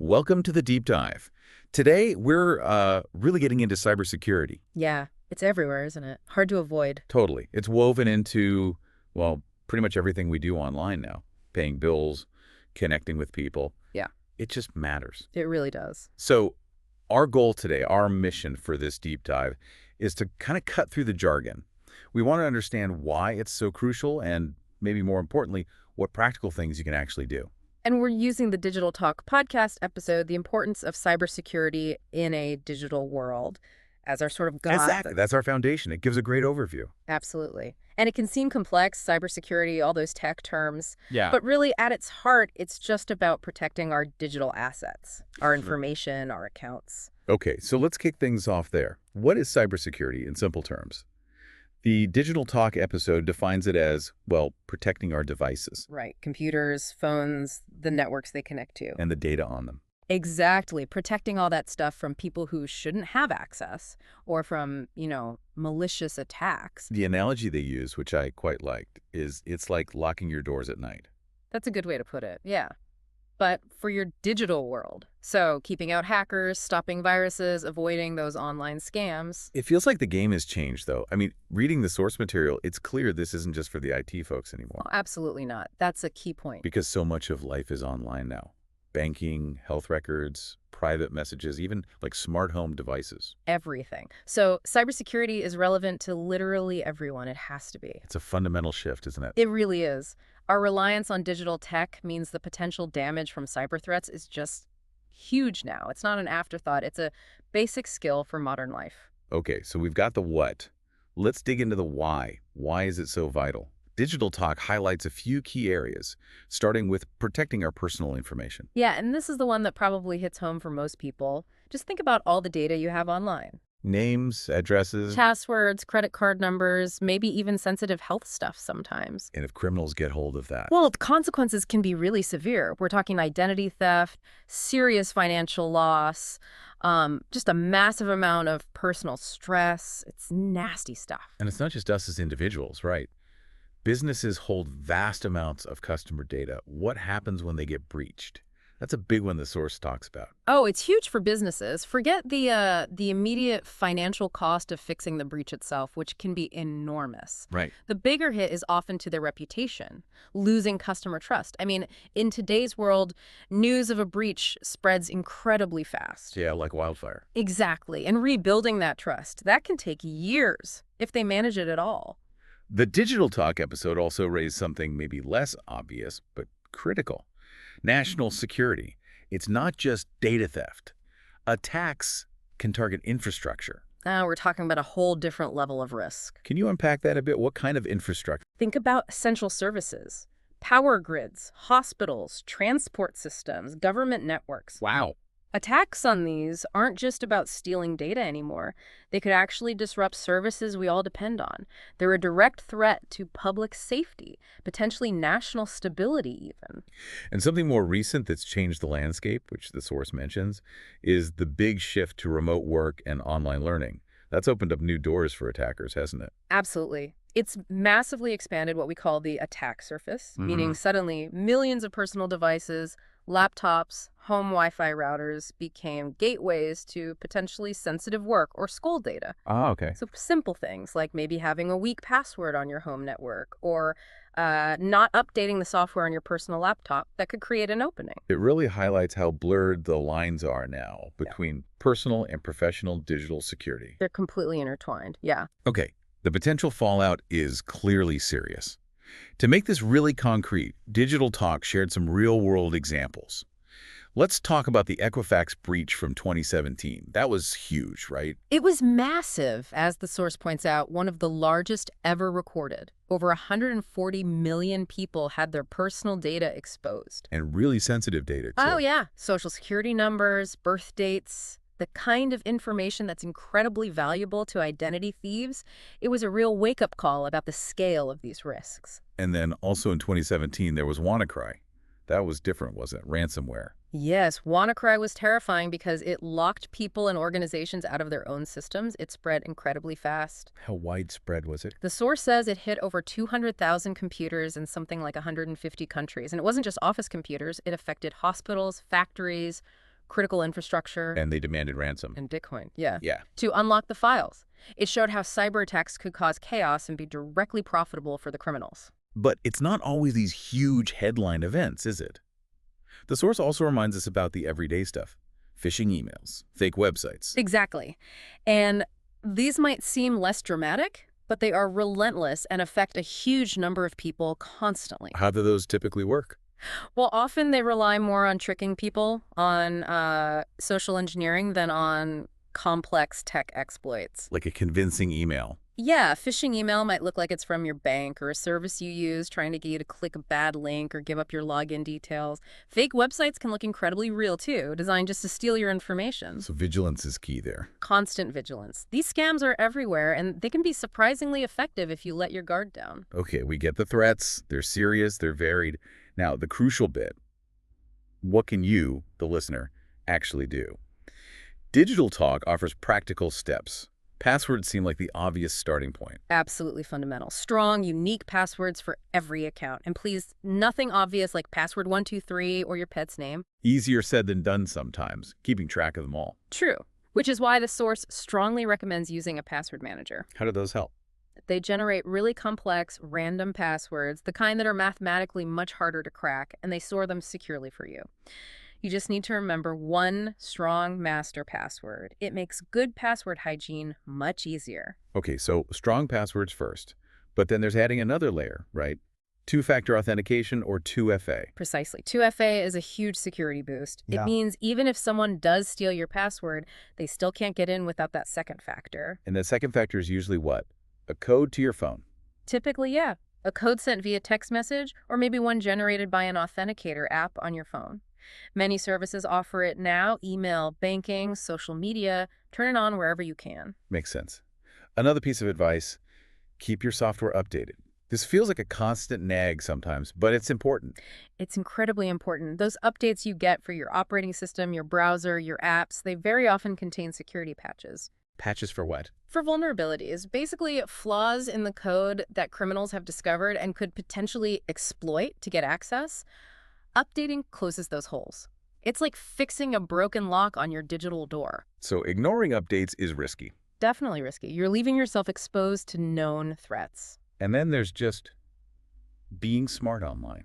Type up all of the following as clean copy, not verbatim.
Welcome to the Deep Dive. Today, we're really getting into cybersecurity. Yeah, it's everywhere, isn't it? Hard to avoid. Totally. It's woven into, well, pretty much everything we do online now. Paying bills, connecting with people. Yeah, It just matters. it really does. So our goal today, our mission for this deep dive, is to kind of cut through the jargon. We want to understand why it's so crucial and, maybe more importantly, what practical things you can actually do. And we're using the Digital Talk podcast episode, The Importance of Cybersecurity in a Digital World, as our sort of guide. Exactly. That's our foundation. It gives a great overview. Absolutely. And it can seem complex, cybersecurity, all those tech terms. Yeah. But really, at its heart, it's just about protecting our digital assets, our information, our accounts. Okay, so let's kick things off there. What is cybersecurity in simple terms? The Digital Talk episode defines it as, well, protecting our devices Right. Computers, phones, the networks they connect to. and the data on them. Exactly. Protecting all that stuff from people who shouldn't have access or from, malicious attacks. The analogy they use, which I quite liked, is it's like locking your doors at night. That's a good way to put it. Yeah. But for your digital world. So keeping out hackers, stopping viruses, avoiding those online scams. It feels like the game has changed, though. I mean, reading the source material, it's clear this isn't just for the IT folks anymore. Oh, absolutely not. That's a key point. Because so much of life is online now. Banking, health records, private messages, even like smart home devices. Everything. So cybersecurity is relevant to literally everyone. It has to be. It's a fundamental shift, isn't it? It really is. Our reliance on digital tech means the potential damage from cyber threats is just huge now. It's not an afterthought. It's a basic skill for modern life. Okay, so we've got the what. Let's dig into the why. Why is it so vital? Digital Talk highlights a few key areas, starting with protecting our personal information. Yeah, and this is the one that probably hits home for most people. Just think about all the data you have online. Names, addresses, Passwords, credit card numbers, maybe even sensitive health stuff sometimes. and if criminals get hold of that. Well, the consequences can be really severe. We're talking identity theft, serious financial loss, just a massive amount of personal stress. It's nasty stuff. And it's not just us as individuals, right? Businesses hold vast amounts of customer data. What happens when they get breached? That's a big one the source talks about. Oh, it's huge for businesses. Forget the immediate financial cost of fixing the breach itself, which can be enormous. Right. The bigger hit is often to their reputation, losing customer trust. I mean, in today's world, news of a breach spreads incredibly fast. Yeah, like wildfire. Exactly. And rebuilding that trust, that can take years if they manage it at all. The Digital Talk episode also raised something maybe less obvious, but critical. National security. It's not just data theft. Attacks can target infrastructure. Now we're talking about a whole different level of risk. Can you unpack that a bit? What kind of infrastructure? Think about essential services, power grids, hospitals, transport systems, government networks. Wow. Attacks on these aren't just about stealing data anymore. They could actually disrupt services we all depend on. They're a direct threat to public safety, potentially national stability even. And something more recent that's changed the landscape, which the source mentions, is the big shift to remote work and online learning. That's opened up new doors for attackers, hasn't it? Absolutely. It's massively expanded what we call the attack surface, meaning suddenly millions of personal devices, laptops, home Wi-Fi routers became gateways to potentially sensitive work or school data. Ah, okay. So simple things like maybe having a weak password on your home network or not updating the software on your personal laptop that could create an opening. It really highlights how blurred the lines are now between personal and professional digital security. They're completely intertwined. Yeah. Okay, the potential fallout is clearly serious. To make this really concrete, Digital Talk shared some real-world examples. Let's talk about the Equifax breach from 2017. That was huge, right? It was massive, as the source points out, one of the largest ever recorded. Over 140 million people had their personal data exposed. And really sensitive data, too. Oh, yeah. Social security numbers, birth dates, the kind of information that's incredibly valuable to identity thieves. It was a real wake-up call about the scale of these risks. And then also in 2017, there was WannaCry. That was different, wasn't it? Ransomware. Yes, WannaCry was terrifying because it locked people and organizations out of their own systems. It spread incredibly fast. How widespread was it? The source says it hit over 200,000 computers in something like 150 countries. And it wasn't just office computers. It affected hospitals, factories, critical infrastructure, And they demanded ransom. and Bitcoin, yeah, Yeah. to unlock the files. It showed how cyber attacks could cause chaos and be directly profitable for the criminals. But it's not always these huge headline events, is it? The source also reminds us about the everyday stuff. Phishing emails, fake websites. Exactly. And these might seem less dramatic, but they are relentless and affect a huge number of people constantly. How do those typically work? Well, often they rely more on tricking people, on social engineering, than on complex tech exploits. Like a convincing email. Yeah, a phishing email might look like it's from your bank or a service you use trying to get you to click a bad link or give up your login details. Fake websites can look incredibly real, too, designed just to steal your information. So vigilance is key there. Constant vigilance. These scams are everywhere, and they can be surprisingly effective if you let your guard down. Okay, we get the threats. They're serious. They're varied. Now, the crucial bit. What can you, the listener, actually do? Digital Talk offers practical steps. Passwords seem like the obvious starting point. Absolutely fundamental. Strong, unique passwords for every account. And please, nothing obvious like password 123 or your pet's name. Easier said than done sometimes, keeping track of them all. True. Which is why the source strongly recommends using a password manager. How do those help? They generate really complex, random passwords, the kind that are mathematically much harder to crack, and they store them securely for you. You just need to remember one strong master password. It makes good password hygiene much easier. Okay, so strong passwords first. But then there's adding another layer, right? Two-factor authentication or 2FA. Precisely. 2FA is a huge security boost. Yeah. It means even if someone does steal your password, they still can't get in without that second factor. And that second factor is usually what? A code to your phone. Typically, yeah. A code sent via text message, or maybe one generated by an authenticator app on your phone. Many services offer it now: email, banking, social media. Turn it on wherever you can. Makes sense. Another piece of advice, keep your software updated. This feels like a constant nag sometimes, but it's important. It's incredibly important. Those updates you get for your operating system, your browser, your apps, they very often contain security patches. Patches for what? For vulnerabilities, basically flaws in the code that criminals have discovered and could potentially exploit to get access. Updating closes those holes. It's like fixing a broken lock on your digital door. So ignoring updates is risky. Definitely risky. You're leaving yourself exposed to known threats. And then there's just being smart online,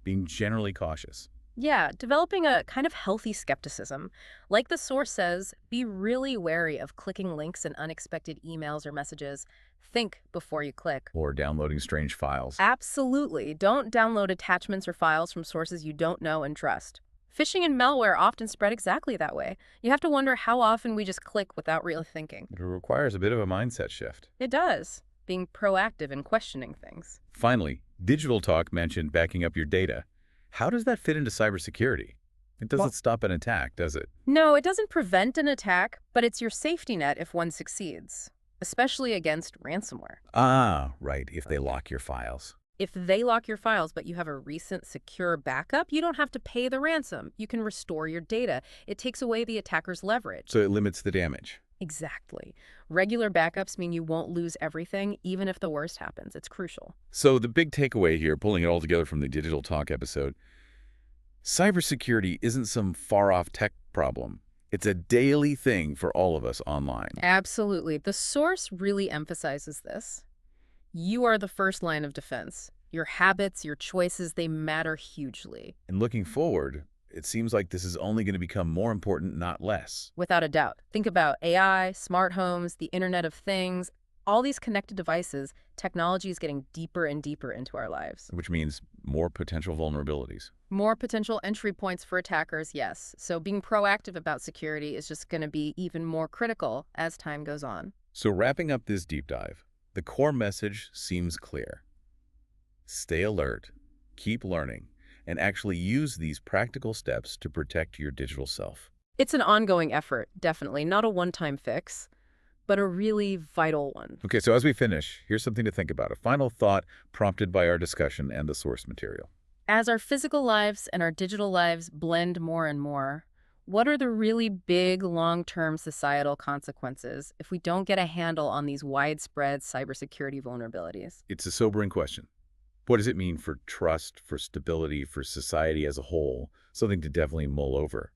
being generally cautious. Yeah, developing a kind of healthy skepticism. Like the source says, be really wary of clicking links in unexpected emails or messages. Think before you click. Or downloading strange files. Absolutely. Don't download attachments or files from sources you don't know and trust. Phishing and malware often spread exactly that way. You have to wonder how often we just click without really thinking. It requires a bit of a mindset shift. It does. Being proactive and questioning things. Finally, Digital Talk mentioned backing up your data. How does that fit into cybersecurity? It doesn't stop an attack, does it? No, it doesn't prevent an attack, but it's your safety net if one succeeds, especially against ransomware. Ah, right, if they lock your files. If they lock your files, but you have a recent secure backup, you don't have to pay the ransom. You can restore your data. It takes away the attacker's leverage. So it limits the damage. Exactly. Regular backups mean you won't lose everything, even if the worst happens. It's crucial. So the big takeaway here, pulling it all together from the Digital Talk episode, cybersecurity isn't some far-off tech problem. It's a daily thing for all of us online. Absolutely. The source really emphasizes this. You are the first line of defense. Your habits, your choices, they matter hugely. And looking forward, it seems like this is only going to become more important, not less. Without a doubt. Think about AI, smart homes, the Internet of Things, all these connected devices. Technology is getting deeper and deeper into our lives. Which means more potential vulnerabilities. More potential entry points for attackers, yes. So being proactive about security is just going to be even more critical as time goes on. So wrapping up this deep dive, the core message seems clear. Stay alert, keep learning, and actually use these practical steps to protect your digital self. It's an ongoing effort, definitely. Not a one-time fix, but a really vital one. Okay, so as we finish, here's something to think about. A final thought prompted by our discussion and the source material. As our physical lives and our digital lives blend more and more, what are the really big long-term societal consequences if we don't get a handle on these widespread cybersecurity vulnerabilities? It's a sobering question. What does it mean for trust, for stability, for society as a whole? Something to definitely mull over.